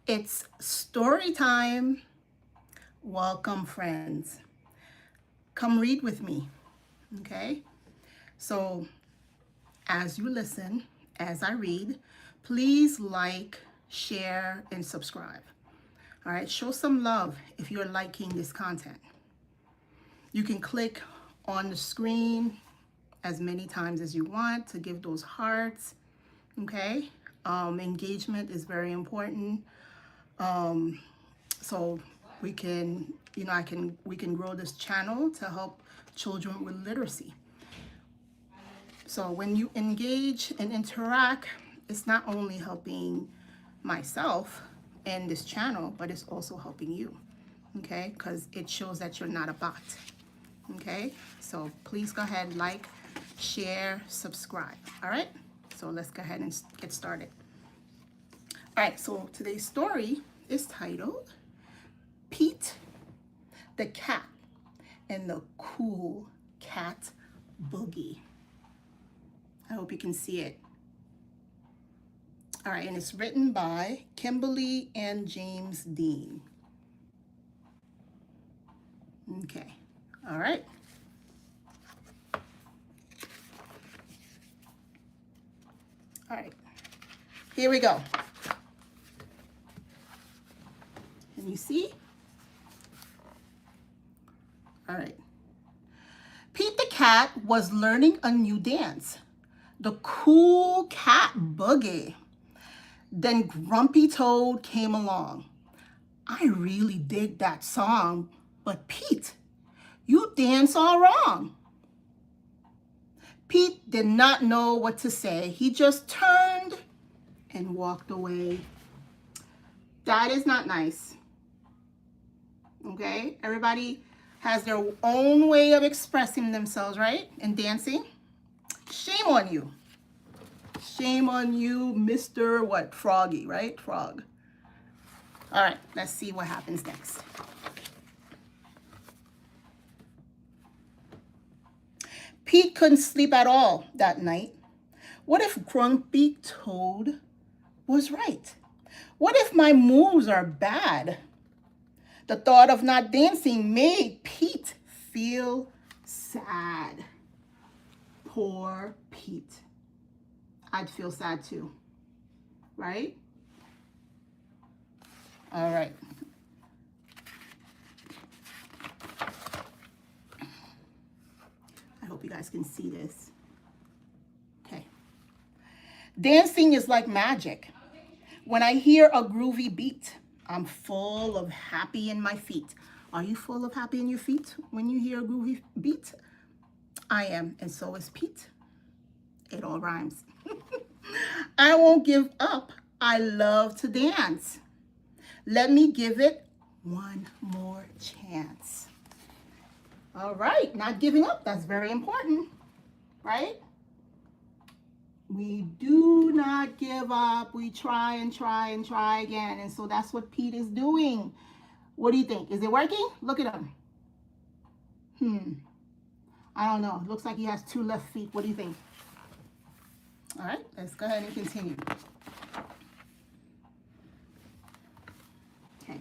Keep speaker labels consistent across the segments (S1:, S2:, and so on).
S1: It's story time. Welcome, friends. Come read with me, okay? So, as you listen, as I read, please like, share, and subscribe. All right, show some love if you're liking this content. You can click on the screen as many times as you want to give those hearts, okay? Engagement is very important. So we can, we can grow this channel to help children with literacy. So when you engage and interact, it's not only helping myself and this channel, but it's also helping you, okay? Because it shows that you're not a bot, okay? So please go ahead, like, share, subscribe, all right? So let's go ahead and get started. All right, so today's story is titled Pete the Cat and the Cool Cat Boogie. I hope you can see it. All right, and it's written by Kimberly and James Dean. Okay, all right. All right, here we go. Can you see? All right. Pete the Cat was learning a new dance, the Cool Cat Boogie. Then Grumpy Toad came along. I really dig that song, but Pete, you dance all wrong. Pete did not know what to say. He just turned and walked away. That is not nice. Okay, everybody has their own way of expressing themselves, right? And dancing. Shame on you. Shame on you, Mr. What? Froggy, right? Frog. All right, let's see what happens next. Pete couldn't sleep at all that night. What if Grumpy Toad was right? What if my moves are bad? The thought of not dancing made Pete feel sad. Poor Pete. I'd feel sad too, right? All right. I hope you guys can see this. Okay. Dancing is like magic. When I hear a groovy beat, I'm full of happy in my feet. Are you full of happy in your feet when you hear a groovy beat? I am, and so is Pete. It all rhymes. I won't give up. I love to dance. Let me give it one more chance. All right, not giving up. That's very important, right? We do not give up. We try and try and try again. And so that's what Pete is doing. What do you think? Is it working? Look at him. I don't know. It looks like he has two left feet. What do you think? All right, let's go ahead and continue. Okay.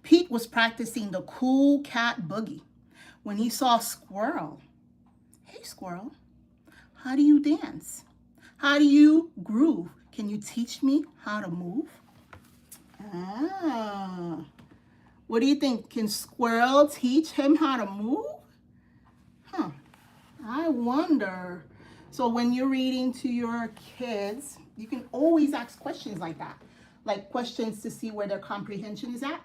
S1: Pete was practicing the Cool Cat Boogie when he saw a squirrel. Hey, squirrel, how do you dance? How do you groove? Can you teach me how to move? Ah, what do you think? Can squirrel teach him how to move? I wonder. So when you're reading to your kids, you can always ask questions like that. Like questions to see where their comprehension is at.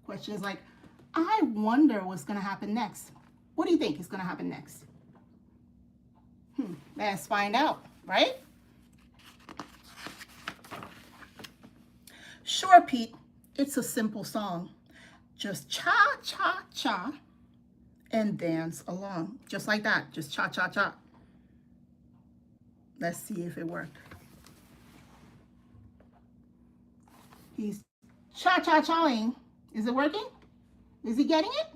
S1: Questions like, I wonder what's going to happen next. What do you think is going to happen next? Let's find out, right? Sure, Pete, it's a simple song. Just cha-cha-cha and dance along. Just like that, just cha-cha-cha. Let's see if it worked. He's cha-cha-chaing. Is it working? Is he getting it?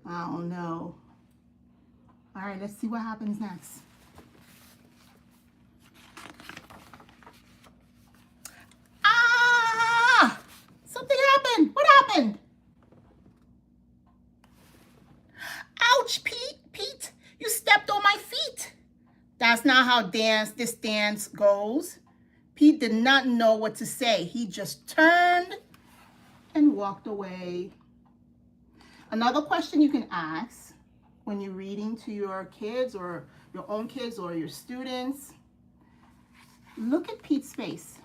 S1: I don't know. All right, let's see what happens next. not how this dance goes. Pete did not know what to say. He just turned and walked away. Another question you can ask when you're reading to your kids or your own kids or your students, look at Pete's face.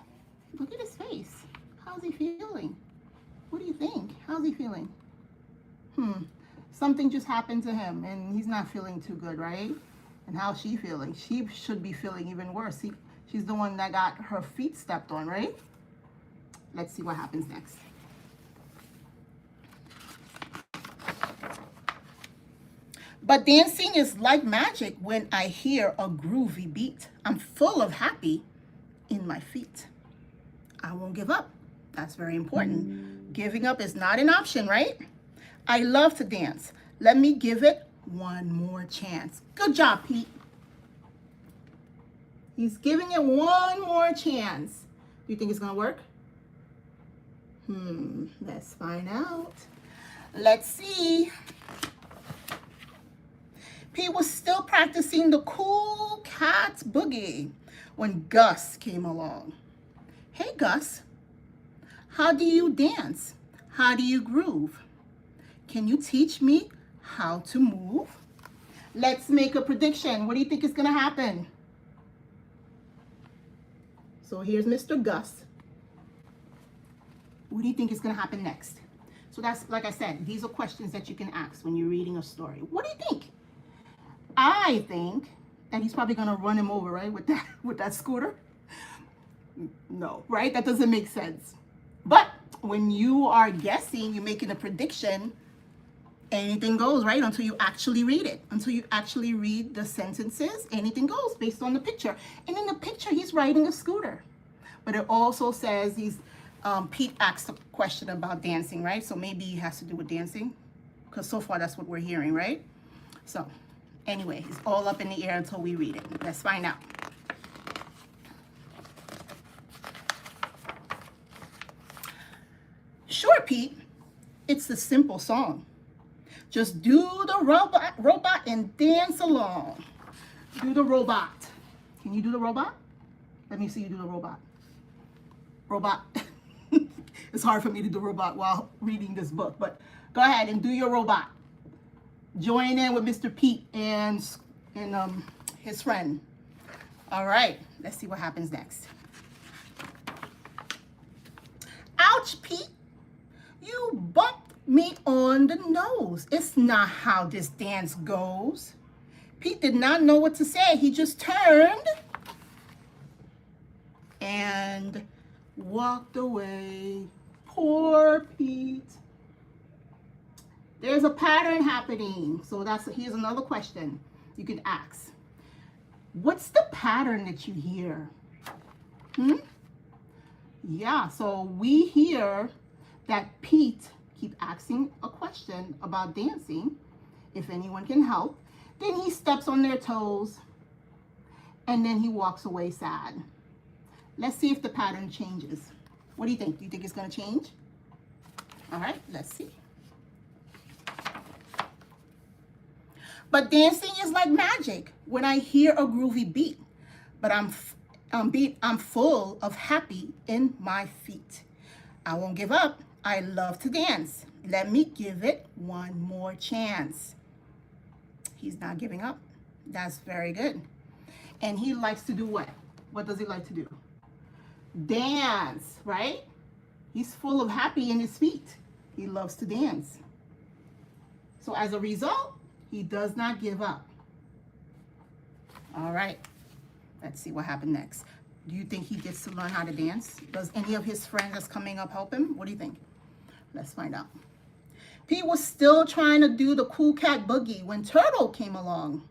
S1: Look at his face. How's he feeling? What do you think? How's he feeling? Something just happened to him and he's not feeling too good, right? And how's she feeling? She should be feeling even worse. She's the one that got her feet stepped on, right? Let's see what happens next. But dancing is like magic when I hear a groovy beat. I'm full of happy in my feet. I won't give up. That's very important. Giving up is not an option, right? I love to dance. Let me give it one more chance. Good job, Pete. He's giving it one more chance. Do you think it's gonna work? Let's find out. Let's see. Pete was still practicing the cool cat boogie when Gus came along. Hey, Gus, how do you dance? How do you groove? Can you teach me how to move? Let's make a prediction. What do you think is gonna happen? So here's Mr. Gus. What do you think is gonna happen next? So that's, like I said, these are questions that you can ask when you're reading a story. What do you think? I think that he's probably gonna run him over, right, with that scooter. No, right? That doesn't make sense. But when you are guessing, you're making a prediction, anything goes, right? Until you actually read it. Until you actually read the sentences, anything goes based on the picture. And in the picture, he's riding a scooter. But it also says Pete asked a question about dancing, right? So maybe it has to do with dancing, because so far that's what we're hearing, right? So anyway, it's all up in the air until we read it. Let's find out. Sure, Pete. It's a simple song. Just do the robot and dance along. Do the robot. Can you do the robot? Let me see you do the robot. Robot. It's hard for me to do robot while reading this book, but go ahead and do your robot. Join in with Mr. Pete and his friend. All right, let's see what happens next. Ouch, Pete. You bumped me on the nose. It's not how this dance goes. Pete did not know what to say. He just turned and walked away. Poor Pete. There's a pattern happening. So here's another question you can ask. What's the pattern that you hear? Yeah, so we hear that Pete keep asking a question about dancing, if anyone can help. Then he steps on their toes, and then he walks away sad. Let's see if the pattern changes. What do you think? Do you think it's going to change? All right, let's see. But dancing is like magic when I hear a groovy beat. But I'm full of happy in my feet. I won't give up. I love to dance. Let me give it one more chance. He's not giving up. That's very good. And he likes to do what? What does he like to do? Dance, right? He's full of happy in his feet. He loves to dance. So as a result, he does not give up. All right. Let's see what happened next. Do you think he gets to learn how to dance? Does any of his friends that's coming up help him? What do you think? Let's find out. Pete was still trying to do the cool cat boogie when Turtle came along.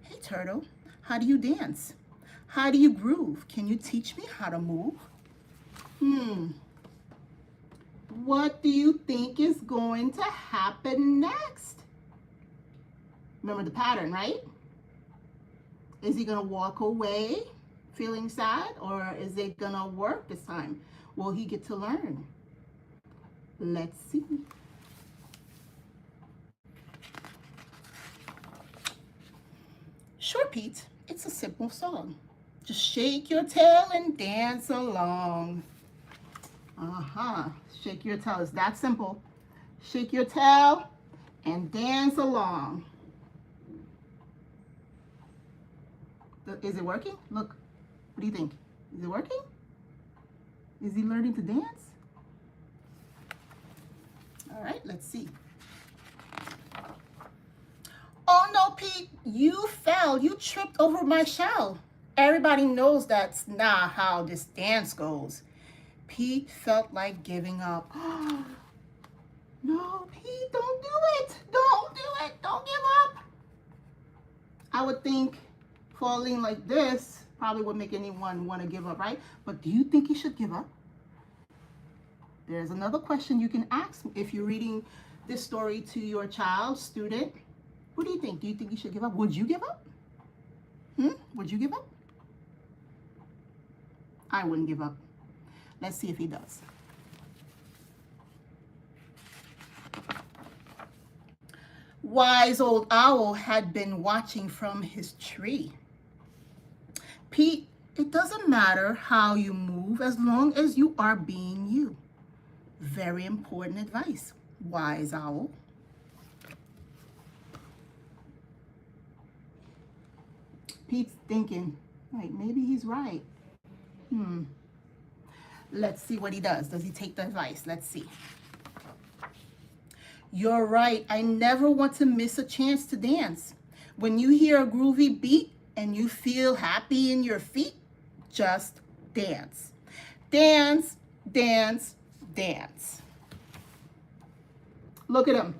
S1: Hey, Turtle, how do you dance? How do you groove? Can you teach me how to move? What do you think is going to happen next? Remember the pattern, right? Is he going to walk away feeling sad, or is it going to work this time? Will he get to learn? Let's see. Sure, Pete. It's a simple song. Just shake your tail and dance along. Shake your tail. It's that simple. Shake your tail and dance along. Is it working? Look. What do you think? Is it working? Is he learning to dance? All right, let's see. Oh no, Pete, you fell. You tripped over my shell. Everybody knows that's not how this dance goes. Pete felt like giving up. No, Pete, don't do it. Don't do it. Don't give up. I would think falling like this probably would make anyone want to give up, right? But do you think he should give up? There's another question you can ask if you're reading this story to your child, student. What do you think? Do you think you should give up? Would you give up? Would you give up? I wouldn't give up. Let's see if he does. Wise old owl had been watching from his tree. Pete, it doesn't matter how you move as long as you are being you. Very important advice, wise owl. Pete's thinking, like, maybe he's right. Let's see what he does. Does he take the advice? Let's see. You're right. I never want to miss a chance to dance. When you hear a groovy beat and you feel happy in your feet, just dance. Dance, dance, dance. Look at him.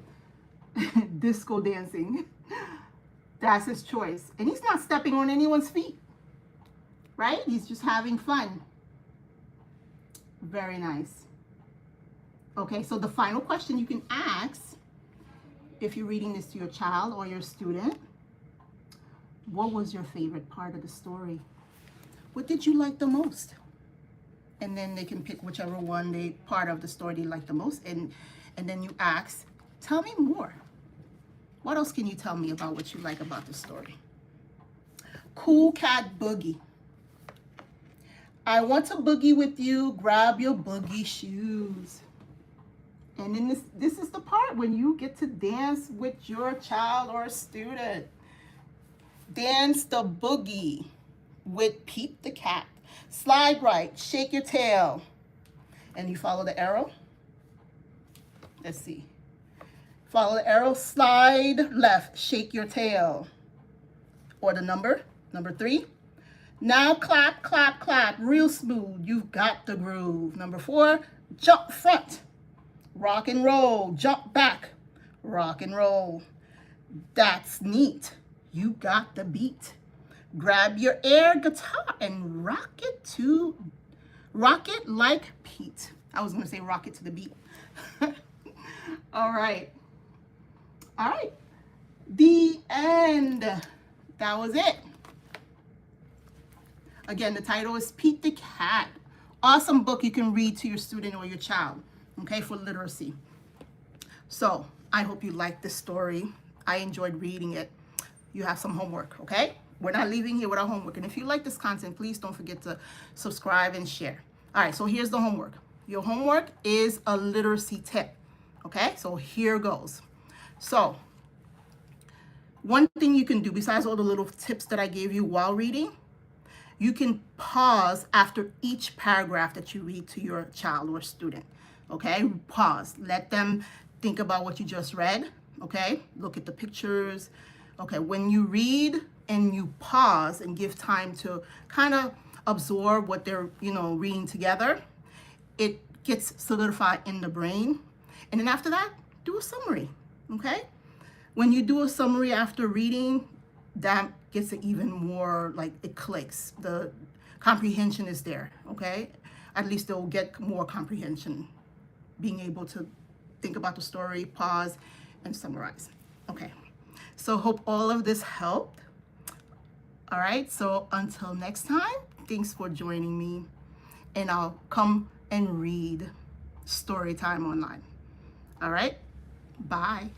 S1: Disco dancing. That's his choice. And he's not stepping on anyone's feet, right? He's just having fun. Very nice. Okay, so the final question you can ask if you're reading this to your child or your student, what was your favorite part of the story? What did you like the most? And then they can pick whichever one part of the story they like the most, and then you ask, tell me more. What else can you tell me about what you like about the story? Cool cat boogie. I want to boogie with you. Grab your boogie shoes. And then this is the part when you get to dance with your child or student. Dance the boogie with Pete the cat. Slide right, shake your tail. And you follow the arrow. Let's see. Follow the arrow, slide left, shake your tail. Or the number 3. Now clap, clap, clap, real smooth. You've got the groove. Number 4, jump front. Rock and roll, jump back. Rock and roll. That's neat. You got the beat. Grab your air guitar and rock it like Pete. I was gonna say rock it to the beat. All right. All right. The end. That was it. Again, the title is Pete the Cat. Awesome book you can read to your student or your child, okay, for literacy. So I hope you liked this story. I enjoyed reading it. You have some homework, okay? We're not leaving here without homework. And if you like this content, please don't forget to subscribe and share. All right, so here's the homework. Your homework is a literacy tip, okay? So here goes. So one thing you can do, besides all the little tips that I gave you while reading, you can pause after each paragraph that you read to your child or student, okay? Pause. Let them think about what you just read, okay? Look at the pictures. Okay, when you read and you pause and give time to kind of absorb what they're, reading together, it gets solidified in the brain. And then after that, do a summary, okay? When you do a summary after reading, that gets it even more, like, it clicks. The comprehension is there, okay? At least they'll get more comprehension, being able to think about the story, pause, and summarize. Okay, so hope all of this helped. All right, so until next time, thanks for joining me, and I'll come and read Storytime online. All right, bye.